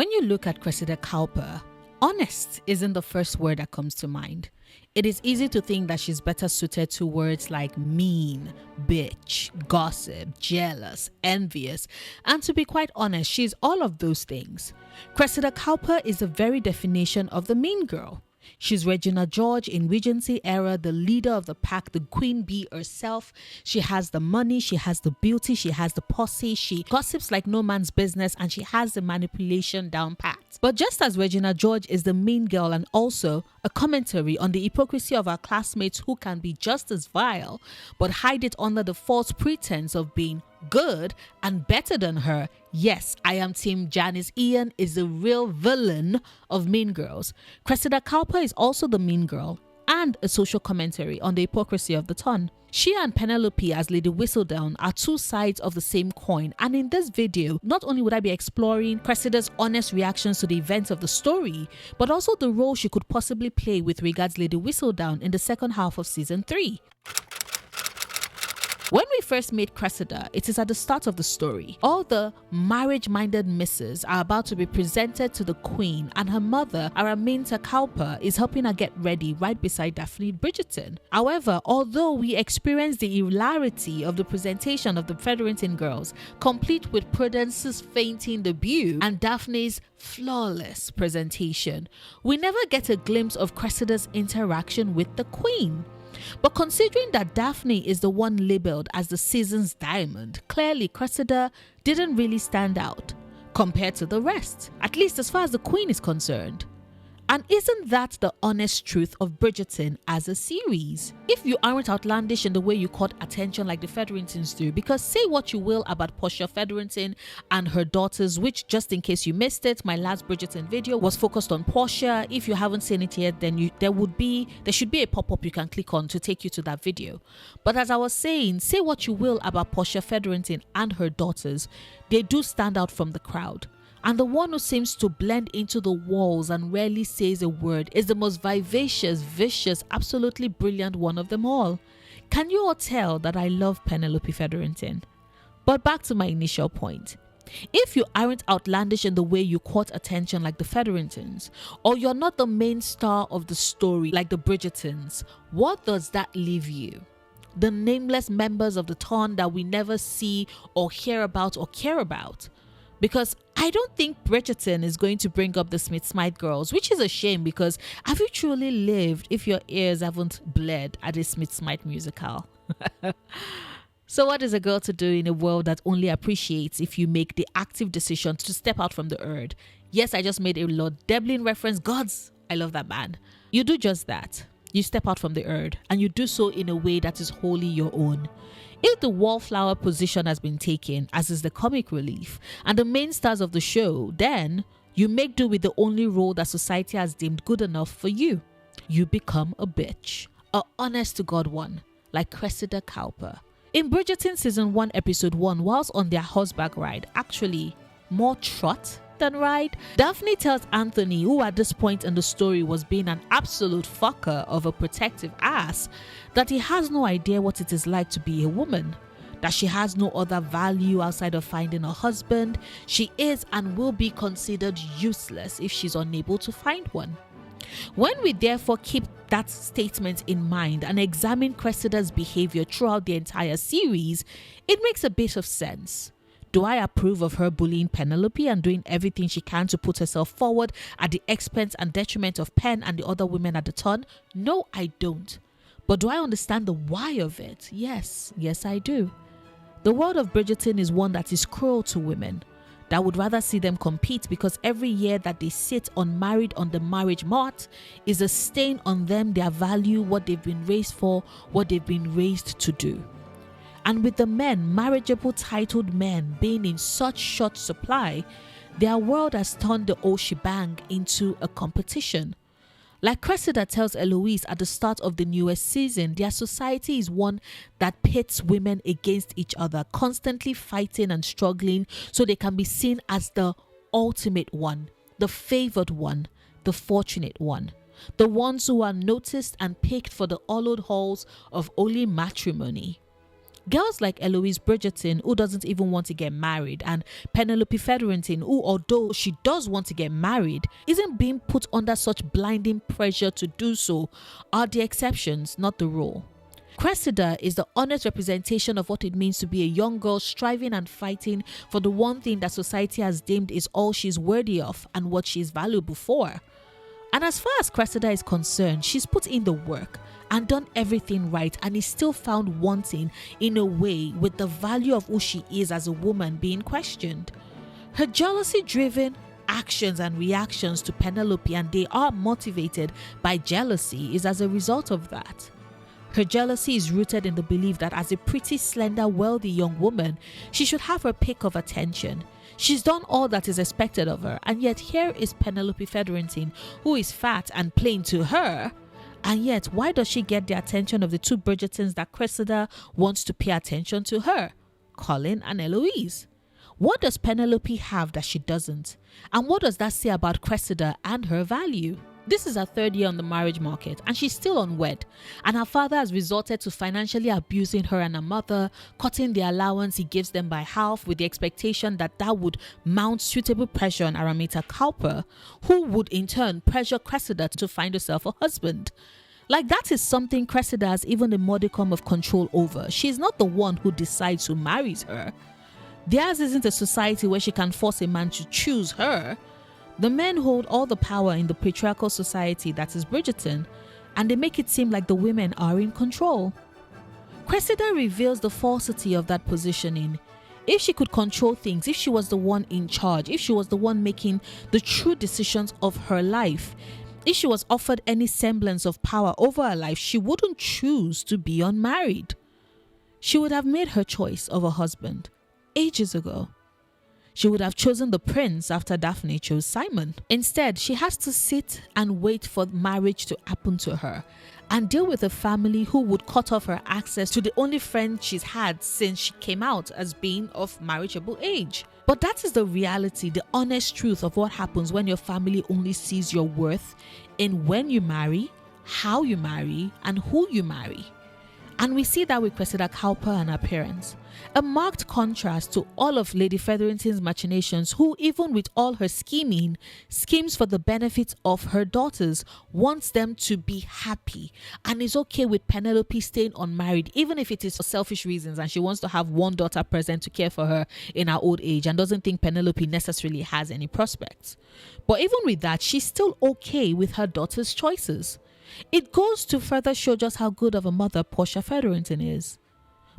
When you look at Cressida Cowper, honest isn't the first word that comes to mind. It is easy to think that she's better suited to words like mean, bitch, gossip, jealous, envious, and to be quite honest, she's all of those things. Cressida Cowper is the very definition of the mean girl. She's Regina George in Regency era, the leader of the pack, the queen bee herself. She has the money, she has the beauty, she has the posse, she gossips like no man's business, and she has the manipulation down pat. But just as Regina George is the mean girl and also a commentary on the hypocrisy of our classmates who can be just as vile, but hide it under the false pretense of being good and better than her. Yes, I am Team Janice Ian is the real villain of Mean Girls. Cressida Cowper is also the mean girl and a social commentary on the hypocrisy of the ton. She and Penelope as Lady Whistledown are two sides of the same coin, and in this video, not only would I be exploring Cressida's honest reactions to the events of the story, but also the role she could possibly play with regards Lady Whistledown in the second half of season 3. When we first meet Cressida, it is at the start of the story. All the marriage-minded misses are about to be presented to the queen, and her mother, Araminta Cowper, is helping her get ready right beside Daphne Bridgerton. However, although we experience the hilarity of the presentation of the Featherington girls, complete with Prudence's fainting debut and Daphne's flawless presentation, we never get a glimpse of Cressida's interaction with the queen. But considering that Daphne is the one labelled as the season's diamond, clearly Cressida didn't really stand out compared to the rest, at least as far as the queen is concerned. And isn't that the honest truth of Bridgerton as a series? If you aren't outlandish in the way you caught attention like the Featheringtons do, because say what you will about Portia Featherington and her daughters, which, just in case you missed it, my last Bridgerton video was focused on Portia. If you haven't seen it yet, then there should be a pop-up you can click on to take you to that video. But as I was saying, say what you will about Portia Featherington and her daughters, they do stand out from the crowd. And the one who seems to blend into the walls and rarely says a word is the most vivacious, vicious, absolutely brilliant one of them all. Can you all tell that I love Penelope Featherington? But back to my initial point. If you aren't outlandish in the way you caught attention like the Featheringtons, or you're not the main star of the story like the Bridgertons, what does that leave you? The nameless members of the ton that we never see or hear about or care about? Because I don't think Bridgerton is going to bring up the Smith-Smythe girls, which is a shame, because have you truly lived if your ears haven't bled at a Smith-Smythe musical? So what is a girl to do in a world that only appreciates if you make the active decision to step out from the herd? Yes, I just made a Lord Debling reference. Gods, I love that man. You do just that. You step out from the herd, and you do so in a way that is wholly your own. If the wallflower position has been taken, as is the comic relief, and the main stars of the show, then you make do with the only role that society has deemed good enough for you. You become a bitch. A honest-to-God one, like Cressida Cowper. In Bridgerton Season 1, Episode 1, whilst on their horseback ride, actually more trot than ride, Daphne tells Anthony, who at this point in the story was being an absolute fucker of a protective ass, that he has no idea what it is like to be a woman, that she has no other value outside of finding a husband. She is and will be considered useless if she's unable to find one. When we therefore keep that statement in mind and examine Cressida's behavior throughout the entire series, it makes a bit of sense. Do I approve of her bullying Penelope and doing everything she can to put herself forward at the expense and detriment of Pen and the other women at the ton? No, I don't. But do I understand the why of it? Yes, I do. The world of Bridgerton is one that is cruel to women, that would rather see them compete, because every year that they sit unmarried on the marriage mart is a stain on them, their value, what they've been raised for, what they've been raised to do. And with the men, marriageable titled men, being in such short supply, their world has turned the whole shebang into a competition. Like Cressida tells Eloise at the start of the newest season, their society is one that pits women against each other, constantly fighting and struggling so they can be seen as the ultimate one, the favored one, the fortunate one, the ones who are noticed and picked for the hollowed halls of holy matrimony. Girls like Eloise Bridgerton, who doesn't even want to get married, and Penelope Featherington, who, although she does want to get married, isn't being put under such blinding pressure to do so, are the exceptions, not the rule. Cressida is the honest representation of what it means to be a young girl striving and fighting for the one thing that society has deemed is all she's worthy of and what she is valuable for. And as far as Cressida is concerned, she's put in the work and done everything right and is still found wanting in a way, with the value of who she is as a woman being questioned. Her jealousy-driven actions and reactions to Penelope, and they are motivated by jealousy, is as a result of that. Her jealousy is rooted in the belief that as a pretty, slender, wealthy young woman, she should have her pick of attention. She's done all that is expected of her, and yet here is Penelope Featherington, who is fat and plain to her. And yet, why does she get the attention of the two Bridgertons that Cressida wants to pay attention to her? Colin and Eloise. What does Penelope have that she doesn't? And what does that say about Cressida and her value? This is her third year on the marriage market, and she's still unwed, and her father has resorted to financially abusing her and her mother, cutting the allowance he gives them by half, with the expectation that that would mount suitable pressure on Cressida Cowper, who would in turn pressure Cressida to find herself a husband. Like, that is something Cressida has even a modicum of control over. She's not the one who decides who marries her. Theirs isn't a society where she can force a man to choose her. The men hold all the power in the patriarchal society that is Bridgerton, and they make it seem like the women are in control. Cressida reveals the falsity of that positioning. If she could control things, if she was the one in charge, if she was the one making the true decisions of her life, if she was offered any semblance of power over her life, she wouldn't choose to be unmarried. She would have made her choice of a husband ages ago. She would have chosen the prince after Daphne chose Simon. Instead, she has to sit and wait for marriage to happen to her and deal with a family who would cut off her access to the only friend she's had since she came out as being of marriageable age. But that is the reality, the honest truth of what happens when your family only sees your worth in when you marry, how you marry, and who you marry. And we see that with Cressida Cowper and her parents. A marked contrast to all of Lady Featherington's machinations, who, even with all her scheming, schemes for the benefit of her daughters, wants them to be happy, and is okay with Penelope staying unmarried, even if it is for selfish reasons, and she wants to have one daughter present to care for her in her old age, and doesn't think Penelope necessarily has any prospects. But even with that, she's still okay with her daughter's choices. It goes to further show just how good of a mother Portia Featherington is.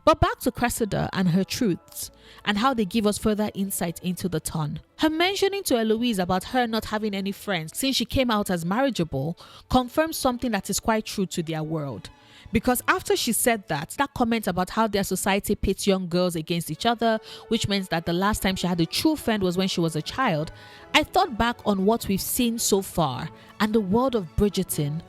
But back to Cressida and her truths, and how they give us further insight into the ton. Her mentioning to Eloise about her not having any friends since she came out as marriageable confirms something that is quite true to their world. Because after she said that comment about how their society pits young girls against each other, which means that the last time she had a true friend was when she was a child, I thought back on what we've seen so far, and the world of Bridgerton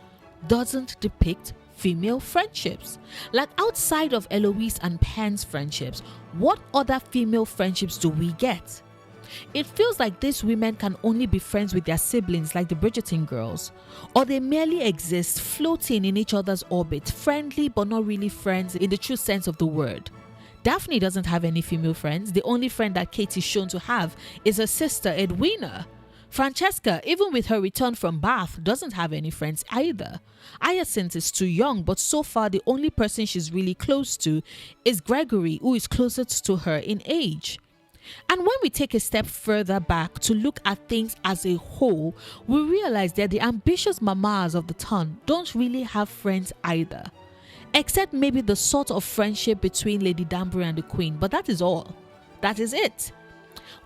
doesn't depict female friendships. Like, outside of Eloise and Pen's friendships, what other female friendships do we get? It feels like these women can only be friends with their siblings, like the Bridgerton girls, or they merely exist floating in each other's orbit, friendly but not really friends in the true sense of the word. Daphne doesn't have any female friends. The only friend that Kate is shown to have is her sister Edwina. Francesca, even with her return from Bath, doesn't have any friends either. Hyacinth is too young, but so far the only person she's really close to is Gregory, who is closest to her in age. And when we take a step further back to look at things as a whole, we realize that the ambitious mamas of the town don't really have friends either. Except maybe the sort of friendship between Lady Danbury and the Queen, but that is all. That is it.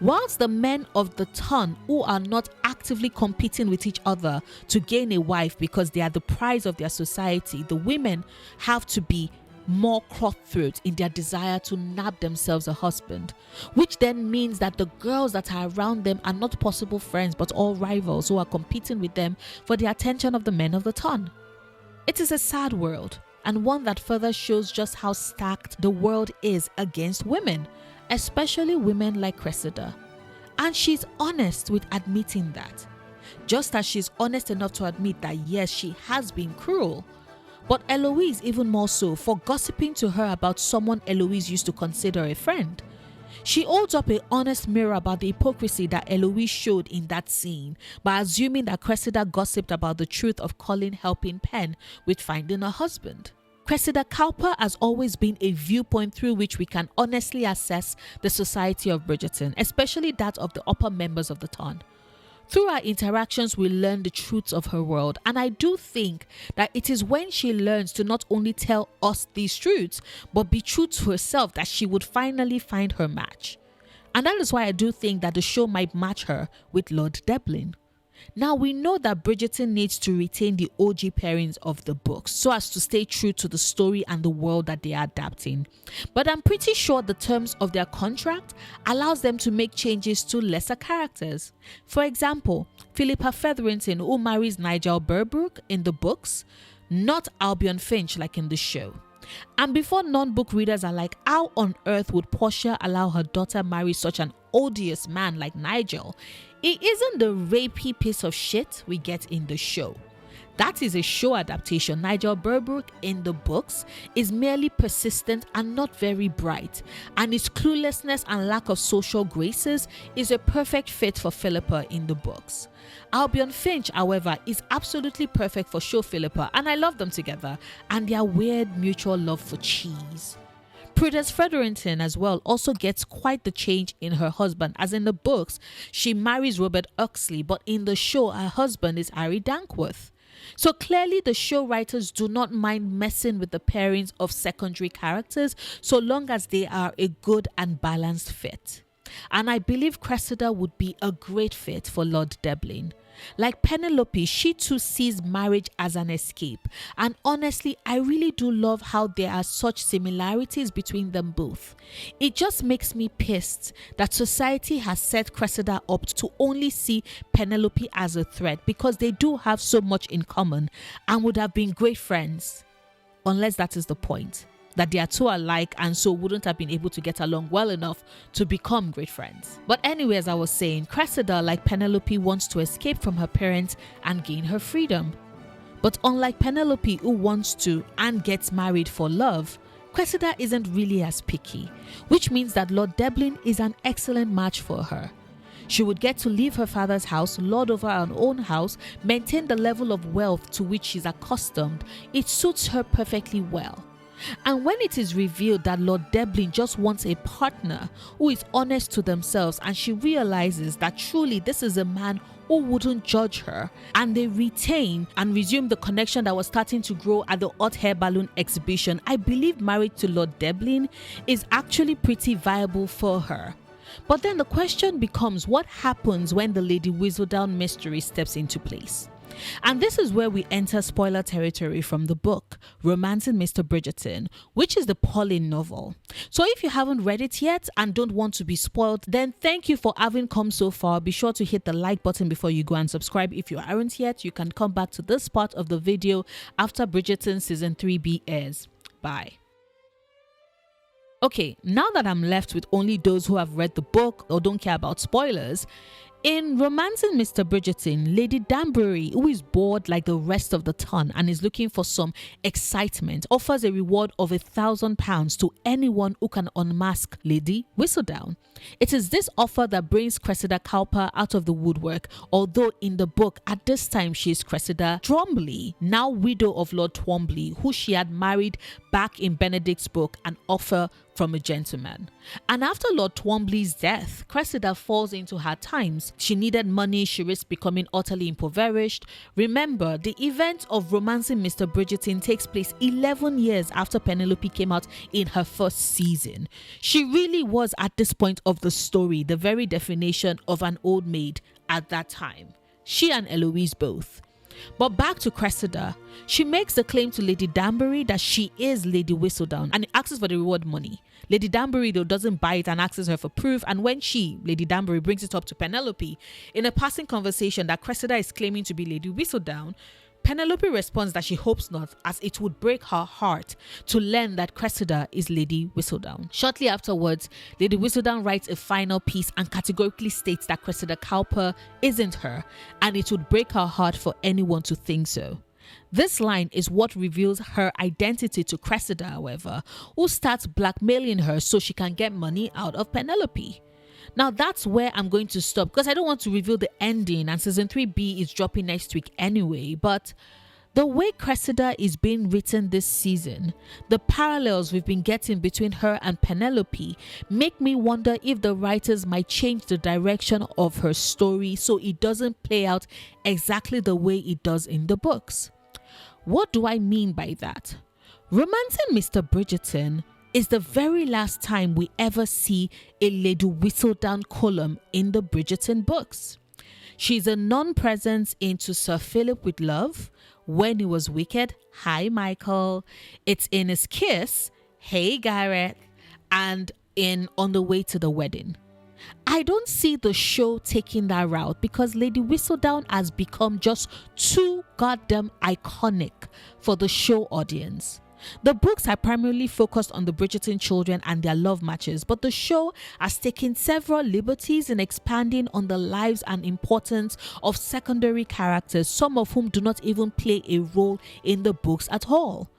Whilst the men of the ton, who are not actively competing with each other to gain a wife because they are the prize of their society, the women have to be more cutthroat in their desire to nab themselves a husband, which then means that the girls that are around them are not possible friends but all rivals who are competing with them for the attention of the men of the ton. It is a sad world, and one that further shows just how stacked the world is against women, especially women like Cressida. And she's honest with admitting that. Just as she's honest enough to admit that yes, she has been cruel. but Eloise even more so for gossiping to her about someone Eloise used to consider a friend. She holds up an honest mirror about the hypocrisy that Eloise showed in that scene by assuming that Cressida gossiped about the truth of Colin helping Pen with finding a husband. Cressida Cowper has always been a viewpoint through which we can honestly assess the society of Bridgerton, especially that of the upper members of the town. Through our interactions, we learn the truths of her world, and I do think that it is when she learns to not only tell us these truths, but be true to herself that she would finally find her match. And that is why I do think that the show might match her with Lord Debling. Now, we know that Bridgerton needs to retain the OG pairings of the books so as to stay true to the story and the world that they are adapting. But I'm pretty sure the terms of their contract allows them to make changes to lesser characters. For example, Philippa Featherington, who marries Nigel Berbrook in the books, not Albion Finch like in the show. And before non-book readers are like, how on earth would Portia allow her daughter marry such an odious man like Nigel? It isn't the rapey piece of shit we get in the show. That is a show adaptation. Nigel Berbrook in the books is merely persistent and not very bright, and his cluelessness and lack of social graces is a perfect fit for Philippa in the books. Albion Finch, however, is absolutely perfect for show Philippa, and I love them together and their weird mutual love for cheese. Prudence Featherington as well also gets quite the change in her husband, as in the books she marries Robert Oxley, but in the show her husband is Harry Dankworth. So clearly the show writers do not mind messing with the pairings of secondary characters so long as they are a good and balanced fit. And I believe Cressida would be a great fit for Lord Debling. Like Penelope, she too sees marriage as an escape, and honestly I really do love how there are such similarities between them both. It just makes me pissed that society has set Cressida up to only see Penelope as a threat, because they do have so much in common and would have been great friends, unless that is the point, that they are two alike and so wouldn't have been able to get along well enough to become great friends. But anyway, as I was saying, Cressida, like Penelope, wants to escape from her parents and gain her freedom. But unlike Penelope, who wants to and gets married for love, Cressida isn't really as picky, which means that Lord Debling is an excellent match for her. She would get to leave her father's house, lord over her own house, maintain the level of wealth to which she's accustomed. It suits her perfectly well. And when it is revealed that Lord Debling just wants a partner who is honest to themselves, and she realizes that truly this is a man who wouldn't judge her, and they retain and resume the connection that was starting to grow at the hot hair balloon exhibition, I believe marriage to Lord Debling is actually pretty viable for her. But then the question becomes, what happens when the Lady Whistledown mystery steps into place? And this is where we enter spoiler territory from the book Romancing Mr. Bridgerton, which is the Pauline novel. So if you haven't read it yet and don't want to be spoiled, then thank you for having come so far. Be sure to hit the like button before you go, and subscribe if you aren't yet. You can come back to this part of the video after Bridgerton season 3B airs. Bye. Okay, now that I'm left with only those who have read the book or don't care about spoilers, in Romancing Mr. Bridgerton, Lady Danbury, who is bored like the rest of the town and is looking for some excitement, offers a reward of £1,000 to anyone who can unmask Lady Whistledown. It is this offer that brings Cressida Cowper out of the woodwork, although in the book at this time she is Cressida Twombly, now widow of Lord Twombly, who she had married back in Benedict's book, An Offer from a Gentleman. And after Lord Twombly's death, Cressida falls into hard times. She needed money, she risked becoming utterly impoverished. Remember, the event of Romancing Mr. Bridgerton takes place 11 years after Penelope came out in her first season. She really was, at this point of the story, the very definition of an old maid at that time. She and Eloise both. But back to Cressida, she makes the claim to Lady Danbury that she is Lady Whistledown and asks for the reward money. Lady Danbury though doesn't buy it and asks her for proof, and when Lady Danbury, brings it up to Penelope in a passing conversation that Cressida is claiming to be Lady Whistledown, Penelope responds that she hopes not, as it would break her heart to learn that Cressida is Lady Whistledown. Shortly afterwards, Lady Whistledown writes a final piece and categorically states that Cressida Cowper isn't her, and it would break her heart for anyone to think so. This line is what reveals her identity to Cressida, however, who starts blackmailing her so she can get money out of Penelope. Now that's where I'm going to stop because I don't want to reveal the ending, and season 3B is dropping next week anyway. But the way Cressida is being written this season, the parallels we've been getting between her and Penelope make me wonder if the writers might change the direction of her story so it doesn't play out exactly the way it does in the books. What do I mean by that? Romancing Mr. Bridgerton is the very last time we ever see a Lady Whistledown column in the Bridgerton books. She's a non-presence into Sir Philip with Love, When He Was Wicked, Hi Michael, It's in His Kiss, Hey Gareth, and in On the Way to the Wedding. I don't see the show taking that route because Lady Whistledown has become just too goddamn iconic for the show audience. The books are primarily focused on the Bridgerton children and their love matches, but the show has taken several liberties in expanding on the lives and importance of secondary characters, some of whom do not even play a role in the books at all.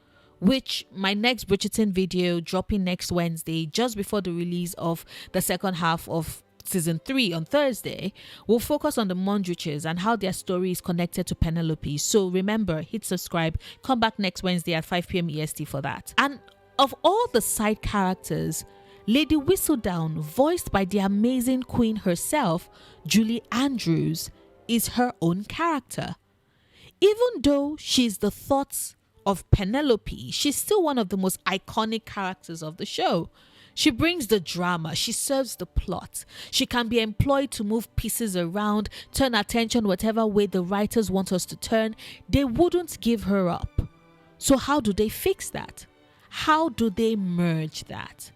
Which my next Bridgerton video, dropping next Wednesday, just before the release of the second half of season 3 on Thursday, will focus on the Mondriches and how their story is connected to Penelope. So remember, hit subscribe, come back next Wednesday at 5 p.m. EST for that. And of all the side characters, Lady Whistledown, voiced by the amazing queen herself, Julie Andrews, is her own character. Even though she's the thoughts of Penelope, she's still one of the most iconic characters of the show. She brings the drama, she serves the plot. She can be employed to move pieces around, turn attention whatever way the writers want us to turn. They wouldn't give her up. So how do they fix that? How do they merge that?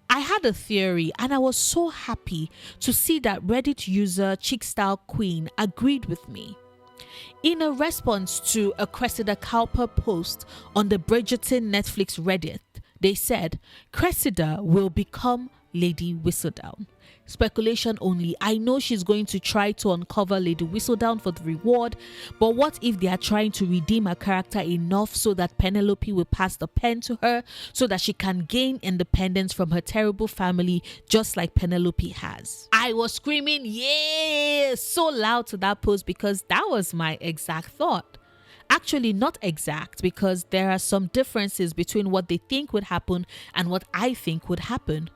I had a theory and I was so happy to see that Reddit user Chickstyle Queen agreed with me. In a response to a Cressida Cowper post on the Bridgerton Netflix Reddit, they said, Cressida will become Lady Whistledown. Speculation only. I know she's going to try to uncover Lady Whistledown for the reward, but what if they are trying to redeem her character enough so that Penelope will pass the pen to her so that she can gain independence from her terrible family just like Penelope has? I was screaming, yeah, so loud to that post because that was my exact thought. Actually, not exact, because there are some differences between what they think would happen and what I think would happen.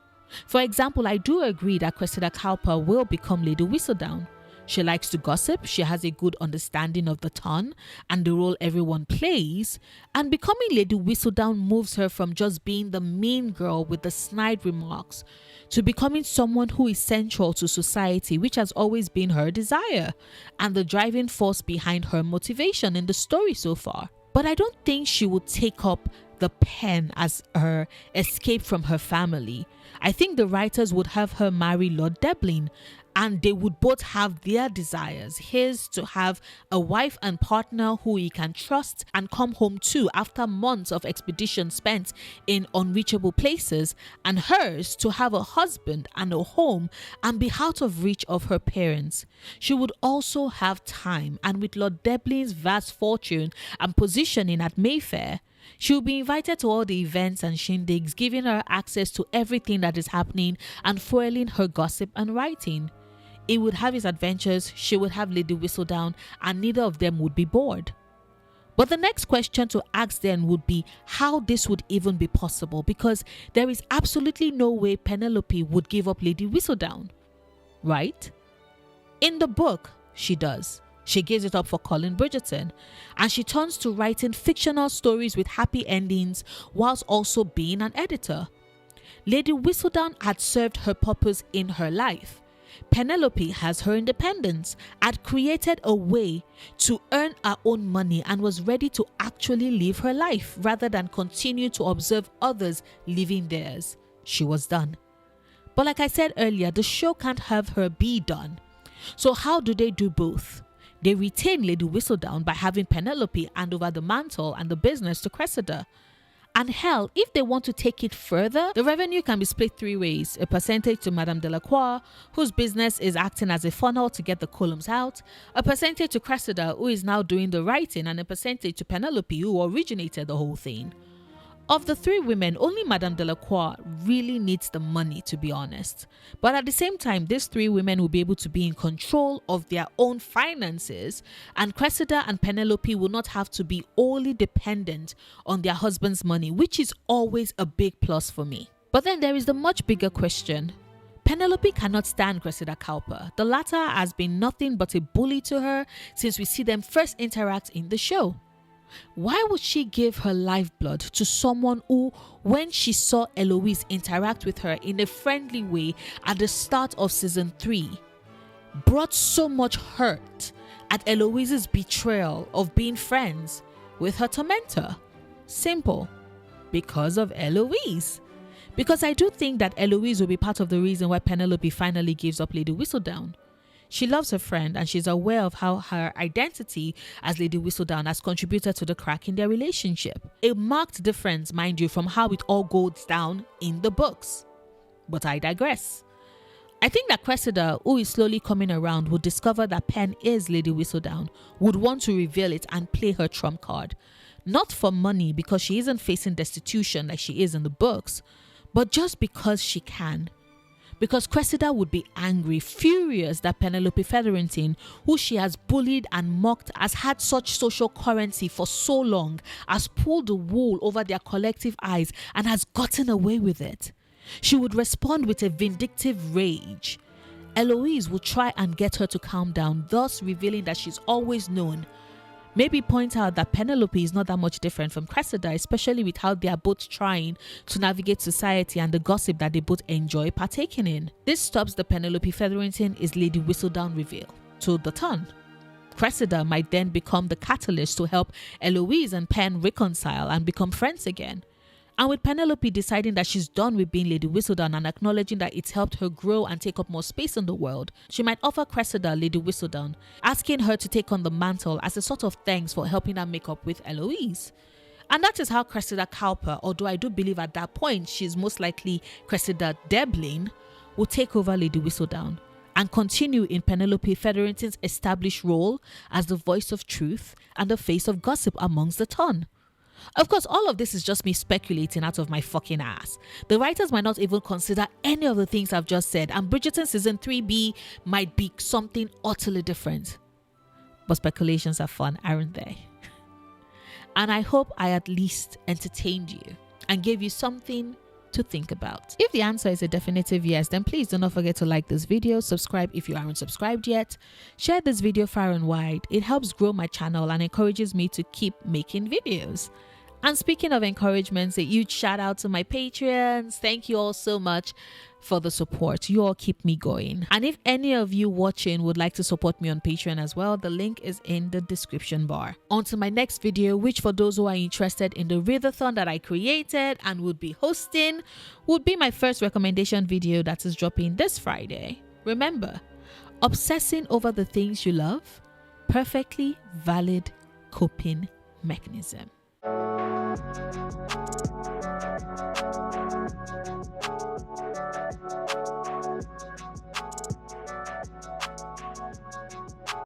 For example, I do agree that Cressida Cowper will become Lady Whistledown. She likes to gossip, she has a good understanding of the ton and the role everyone plays, and becoming Lady Whistledown moves her from just being the mean girl with the snide remarks to becoming someone who is central to society, which has always been her desire and the driving force behind her motivation in the story so far. But I don't think she would take up the pen as her escape from her family. I think the writers would have her marry Lord Debling, and they would both have their desires. His to have a wife and partner who he can trust and come home to after months of expedition spent in unreachable places, and hers to have a husband and a home and be out of reach of her parents. She would also have time, and with Lord Debling's vast fortune and positioning at Mayfair, she will be invited to all the events and shindigs, giving her access to everything that is happening and foiling her gossip and writing. He would have his adventures, she would have Lady Whistledown, and neither of them would be bored. But the next question to ask then would be how this would even be possible, because there is absolutely no way Penelope would give up Lady Whistledown, right? In the book, she does. She gives it up for Colin Bridgerton, and she turns to writing fictional stories with happy endings whilst also being an editor. Lady Whistledown had served her purpose in her life. Penelope has her independence, had created a way to earn her own money and was ready to actually live her life rather than continue to observe others living theirs. She was done. But like I said earlier, the show can't have her be done. So how do they do both? They retain Lady Whistledown by having Penelope hand over the mantle and the business to Cressida. And hell, if they want to take it further, the revenue can be split 3 ways. A percentage to Madame Delacroix, whose business is acting as a funnel to get the columns out, a percentage to Cressida, who is now doing the writing, and a percentage to Penelope, who originated the whole thing. Of the 3 women, only Madame Delacroix really needs the money, to be honest. But at the same time, these 3 women will be able to be in control of their own finances, and Cressida and Penelope will not have to be wholly dependent on their husband's money, which is always a big plus for me. But then there is the much bigger question. Penelope cannot stand Cressida Cowper. The latter has been nothing but a bully to her since we see them first interact in the show. Why would she give her lifeblood to someone who, when she saw Eloise interact with her in a friendly way at the start of season 3, brought so much hurt at Eloise's betrayal of being friends with her tormentor? Simple. Because of Eloise. Because I do think that Eloise will be part of the reason why Penelope finally gives up Lady Whistledown. She loves her friend and she's aware of how her identity as Lady Whistledown has contributed to the crack in their relationship. A marked difference, mind you, from how it all goes down in the books. But I digress. I think that Cressida, who is slowly coming around, would discover that Pen is Lady Whistledown, would want to reveal it and play her trump card. Not for money, because she isn't facing destitution like she is in the books, but just because she can. Because Cressida would be angry, furious that Penelope Featherington, who she has bullied and mocked, has had such social currency for so long, has pulled the wool over their collective eyes and has gotten away with it. She would respond with a vindictive rage. Eloise would try and get her to calm down, thus revealing that she's always known. Maybe point out that Penelope is not that much different from Cressida, especially with how they are both trying to navigate society and the gossip that they both enjoy partaking in. This stops the Penelope Featherington is Lady Whistledown reveal to the ton. Cressida might then become the catalyst to help Eloise and Pen reconcile and become friends again. And with Penelope deciding that she's done with being Lady Whistledown and acknowledging that it's helped her grow and take up more space in the world, she might offer Cressida Lady Whistledown, asking her to take on the mantle as a sort of thanks for helping her make up with Eloise. And that is how Cressida Cowper, although I do believe at that point she's most likely Cressida Debling, will take over Lady Whistledown and continue in Penelope Featherington's established role as the voice of truth and the face of gossip amongst the ton. Of course, all of this is just me speculating out of my fucking ass. The writers might not even consider any of the things I've just said, and Bridgerton season 3B might be something utterly different. But speculations are fun, aren't they? And I hope I at least entertained you and gave you something to think about. If the answer is a definitive yes, then please do not forget to like this video, subscribe if you aren't subscribed yet, share this video far and wide. It helps grow my channel and encourages me to keep making videos. And speaking of encouragements, a huge shout out to my Patreons. Thank you all so much for the support. You all keep me going. And if any of you watching would like to support me on Patreon as well, the link is in the description bar. On to my next video, which for those who are interested in the readathon that I created and would be hosting, would be my first recommendation video that is dropping this Friday. Remember, obsessing over the things you love, perfectly valid coping mechanism.